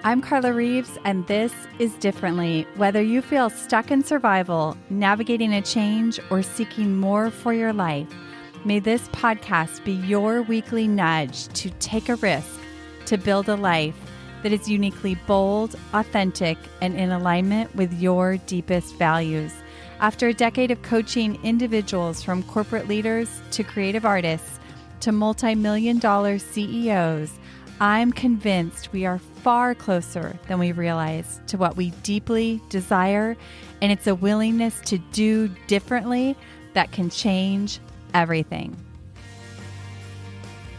I'm Carla Reeves, and this is Differently. Whether you feel stuck in survival, navigating a change, or seeking more for your life, may this podcast be your weekly nudge to take a risk to build a life that is uniquely bold, authentic, and in alignment with your deepest values. After a decade of coaching individuals from corporate leaders to creative artists to multi-million-dollar CEOs, I'm convinced we are far closer than we realize to what we deeply desire, and it's a willingness to do differently that can change everything.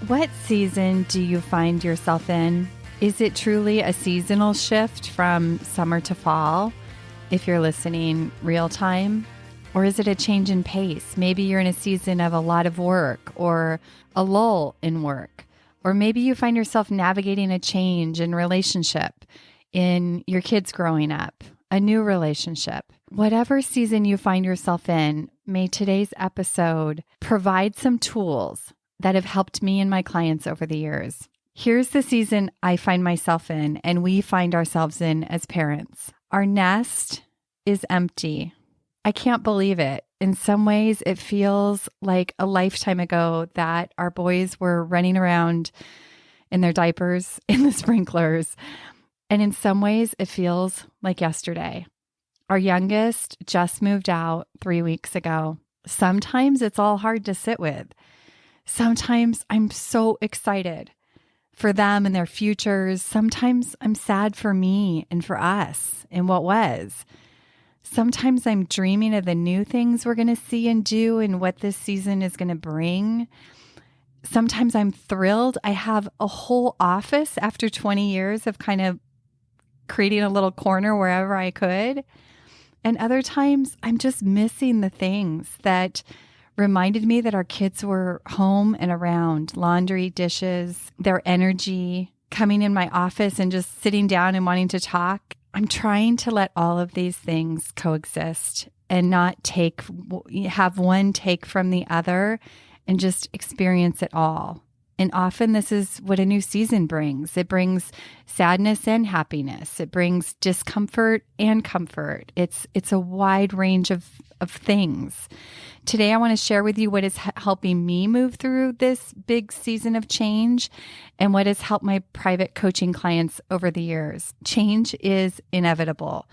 What season do you find yourself in? Is it truly a seasonal shift from summer to fall, if you're listening real time? Or is it a change in pace? Maybe you're in a season of a lot of work or a lull in work. Or maybe you find yourself navigating a change in relationship, in your kids growing up, a new relationship. Whatever season you find yourself in, may today's episode provide some tools that have helped me and my clients over the years. Here's the season I find myself in, and we find ourselves in as parents. Our nest is empty. I can't believe it. In some ways, it feels like a lifetime ago that our boys were running around in their diapers in the sprinklers. And in some ways, it feels like yesterday. Our youngest just moved out 3 weeks ago. Sometimes it's all hard to sit with. Sometimes I'm so excited for them and their futures. Sometimes I'm sad for me and for us and what was. Sometimes I'm dreaming of the new things we're going to see and do and what this season is going to bring. Sometimes I'm thrilled. I have a whole office after 20 years of kind of creating a little corner wherever I could. And other times I'm just missing the things that reminded me that our kids were home and around. Laundry, dishes, their energy, coming in my office and just sitting down and wanting to talk. I'm trying to let all of these things coexist and not have one take from the other and just experience it all. And often this is what a new season brings. It brings sadness and happiness. It brings discomfort and comfort. It's a wide range of things. Today, I want to share with you what is helping me move through this big season of change and what has helped my private coaching clients over the years. Change is inevitable.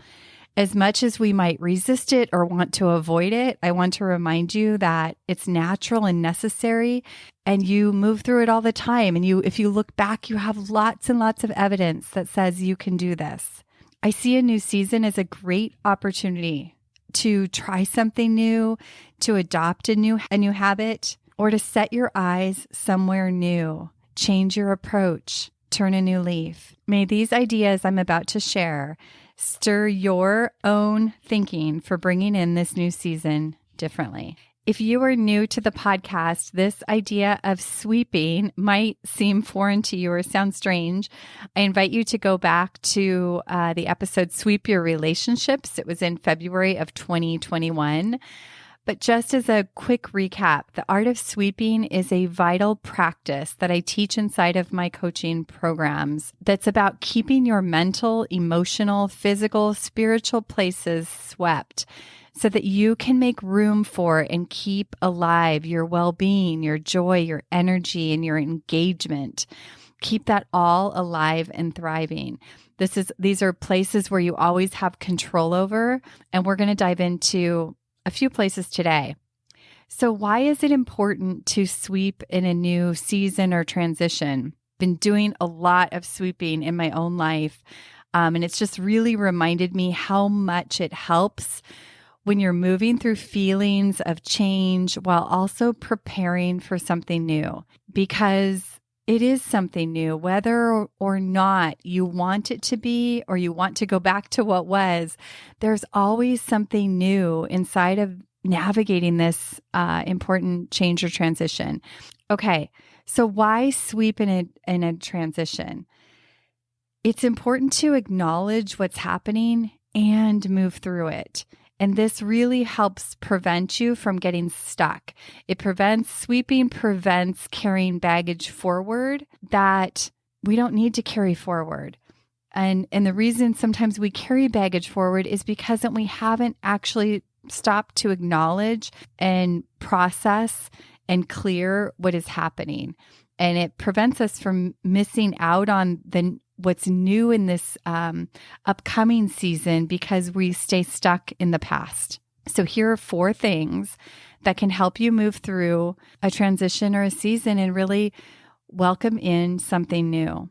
As much as we might resist it or want to avoid it, I want to remind you that it's natural and necessary, and you move through it all the time. And if you look back, you have lots and lots of evidence that says you can do this. I see a new season as a great opportunity to try something new, to adopt a new habit, or to set your eyes somewhere new, change your approach, turn a new leaf. May these ideas I'm about to share stir your own thinking for bringing in this new season differently. If you are new to the podcast, this idea of sweeping might seem foreign to you or sound strange. I invite you to go back to the episode Sweep Your Relationships. It was in February of 2021. But just as a quick recap, the art of sweeping is a vital practice that I teach inside of my coaching programs that's about keeping your mental, emotional, physical, spiritual places swept so that you can make room for and keep alive your well-being, your joy, your energy, and your engagement. Keep that all alive and thriving. These are places where you always have control over, and we're going to dive into a few places today. So why is it important to sweep in a new season or transition? Been doing a lot of sweeping in my own life, and it's just really reminded me how much it helps when you're moving through feelings of change while also preparing for something new, because it is something new, whether or not you want it to be or you want to go back to what was. There's always something new inside of navigating this important change or transition. Okay, so why sweep in a transition? It's important to acknowledge what's happening and move through it. And this really helps prevent you from getting stuck. Sweeping prevents carrying baggage forward that we don't need to carry forward. And the reason sometimes we carry baggage forward is because we haven't actually stopped to acknowledge and process and clear what is happening. And it prevents us from missing out on what's new in this upcoming season because we stay stuck in the past. So here are 4 things that can help you move through a transition or a season and really welcome in something new.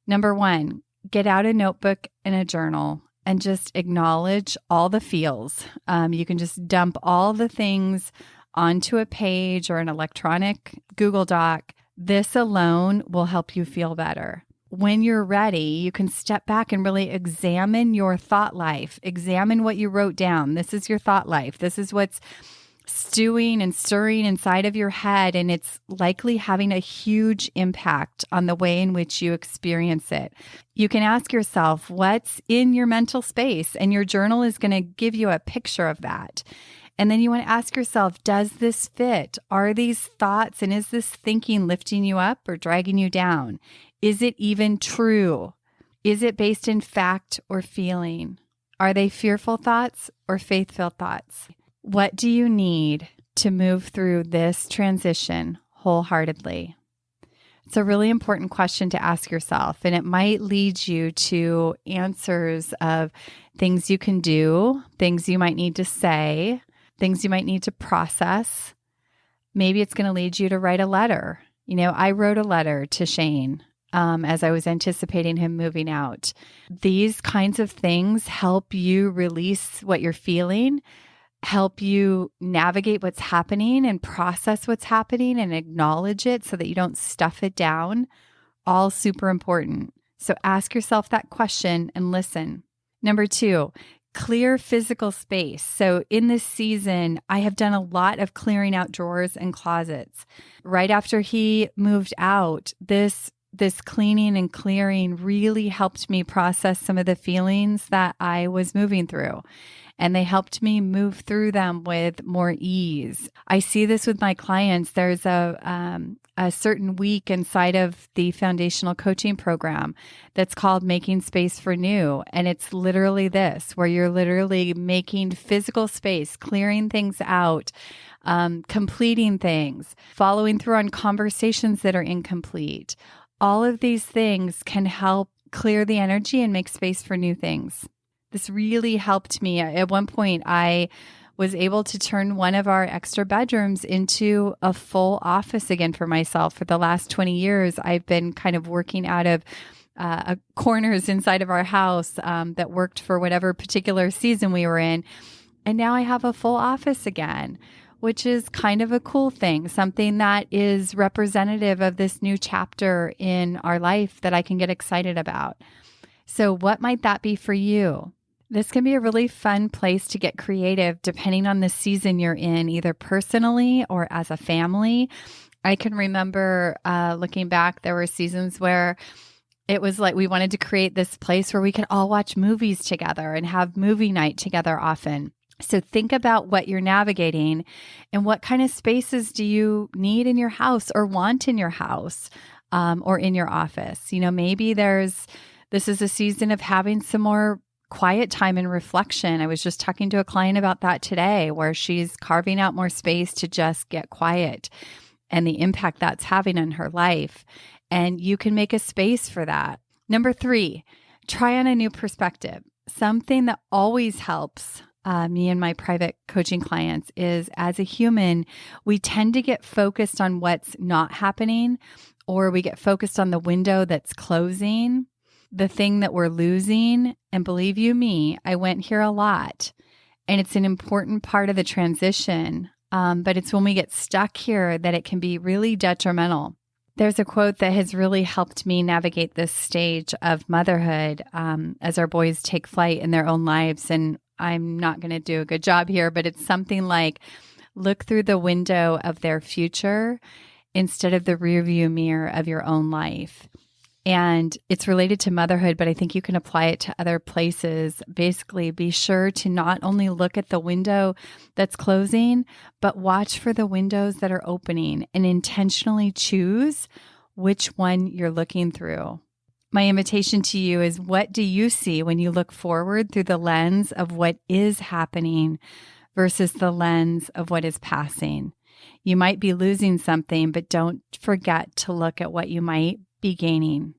Number 1, get out a notebook and a journal and just acknowledge all the feels. You can just dump all the things onto a page or an electronic Google Doc. This alone will help you feel better. When you're ready, you can step back and really examine your thought life. Examine what you wrote down. This is your thought life. This is what's stewing and stirring inside of your head, and it's likely having a huge impact on the way in which you experience it. You can ask yourself, what's in your mental space? And your journal is going to give you a picture of that. And then you want to ask yourself, does this fit? Are these thoughts and is this thinking lifting you up or dragging you down? Is it even true? Is it based in fact or feeling? Are they fearful thoughts or faith-filled thoughts? What do you need to move through this transition wholeheartedly? It's a really important question to ask yourself, and it might lead you to answers of things you can do, things you might need to say, things you might need to process. Maybe it's going to lead you to write a letter. I wrote a letter to Shane as I was anticipating him moving out. These kinds of things help you release what you're feeling, help you navigate what's happening and process what's happening and acknowledge it so that you don't stuff it down. All super important. So ask yourself that question and listen. Number 2, clear physical space. So in this season, I have done a lot of clearing out drawers and closets. Right after he moved out, this cleaning and clearing really helped me process some of the feelings that I was moving through. And they helped me move through them with more ease. I see this with my clients. There's a certain week inside of the foundational coaching program that's called Making Space for New. And it's literally this, where you're literally making physical space, clearing things out, completing things, following through on conversations that are incomplete. All of these things can help clear the energy and make space for new things. This really helped me. At one point, I was able to turn one of our extra bedrooms into a full office again for myself. For the last 20 years, I've been kind of working out of corners inside of our house that worked for whatever particular season we were in. And now I have a full office again, which is kind of a cool thing, something that is representative of this new chapter in our life that I can get excited about. So what might that be for you? This can be a really fun place to get creative depending on the season you're in, either personally or as a family. I can remember looking back, there were seasons where it was like we wanted to create this place where we could all watch movies together and have movie night together often. So think about what you're navigating and what kind of spaces do you need in your house or want in your house or in your office. Maybe this is a season of having some more quiet time and reflection. I was just talking to a client about that today, where she's carving out more space to just get quiet and the impact that's having on her life. And you can make a space for that. Number 3, try on a new perspective. Something that always helps me and my private coaching clients is, as a human, we tend to get focused on what's not happening, or we get focused on the window that's closing, the thing that we're losing. And believe you me, I went here a lot, and it's an important part of the transition. But it's when we get stuck here that it can be really detrimental. There's a quote that has really helped me navigate this stage of motherhood as our boys take flight in their own lives. And I'm not going to do a good job here, but it's something like, look through the window of their future instead of the rearview mirror of your own life. And it's related to motherhood, but I think you can apply it to other places. Basically, be sure to not only look at the window that's closing, but watch for the windows that are opening and intentionally choose which one you're looking through. My invitation to you is, what do you see when you look forward through the lens of what is happening versus the lens of what is passing? You might be losing something, but don't forget to look at what you might be gaining.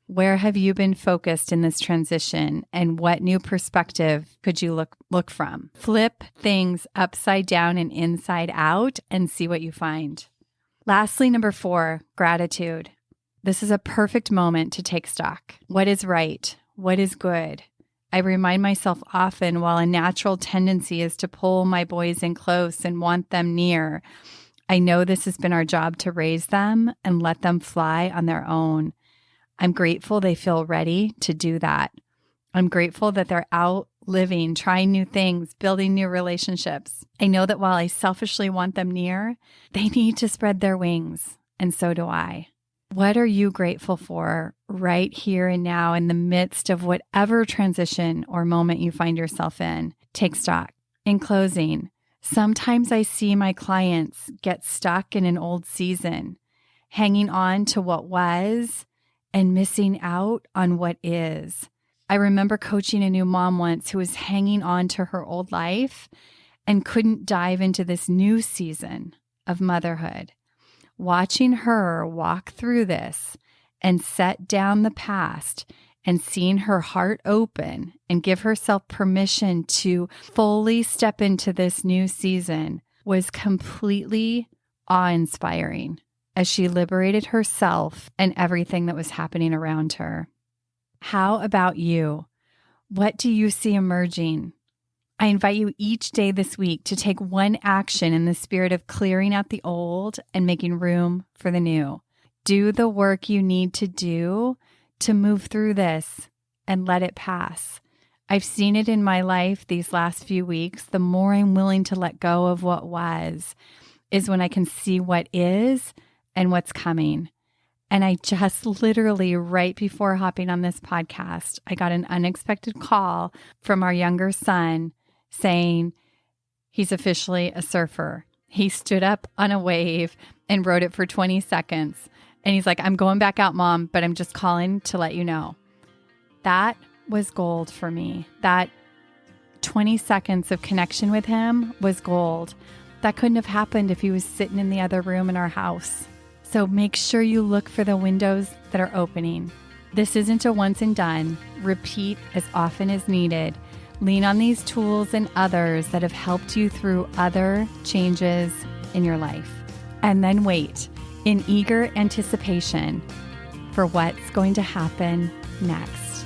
Where have you been focused in this transition, and what new perspective could you look from? Flip things upside down and inside out and see what you find. Lastly, number 4, gratitude. This is a perfect moment to take stock. What is right? What is good? I remind myself often, while a natural tendency is to pull my boys in close and want them near, I know this has been our job to raise them and let them fly on their own. I'm grateful they feel ready to do that. I'm grateful that they're out living, trying new things, building new relationships. I know that while I selfishly want them near, they need to spread their wings, and so do I. What are you grateful for right here and now in the midst of whatever transition or moment you find yourself in? Take stock. In closing, sometimes I see my clients get stuck in an old season, hanging on to what was and missing out on what is. I remember coaching a new mom once who was hanging on to her old life and couldn't dive into this new season of motherhood. Watching her walk through this and set down the past and seeing her heart open and give herself permission to fully step into this new season was completely awe-inspiring as she liberated herself and everything that was happening around her. How about you? What do you see emerging? I invite you each day this week to take one action in the spirit of clearing out the old and making room for the new. Do the work you need to do to move through this and let it pass. I've seen it in my life these last few weeks. The more I'm willing to let go of what was is when I can see what is and what's coming. And I just literally, right before hopping on this podcast, I got an unexpected call from our younger son saying he's officially a surfer. He stood up on a wave and rode it for 20 seconds. And he's like, I'm going back out, Mom, but I'm just calling to let you know. That was gold for me. That 20 seconds of connection with him was gold. That couldn't have happened if he was sitting in the other room in our house. So make sure you look for the windows that are opening. This isn't a once and done. Repeat as often as needed. Lean on these tools and others that have helped you through other changes in your life. And then wait in eager anticipation for what's going to happen next.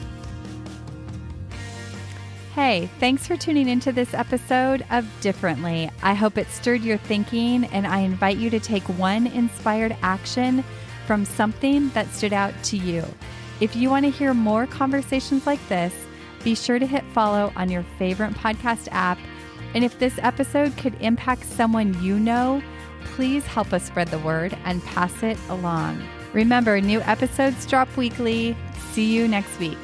Hey, thanks for tuning into this episode of Differently. I hope it stirred your thinking, and I invite you to take one inspired action from something that stood out to you. If you want to hear more conversations like this, be sure to hit follow on your favorite podcast app. And if this episode could impact someone you know, please help us spread the word and pass it along. Remember, new episodes drop weekly. See you next week.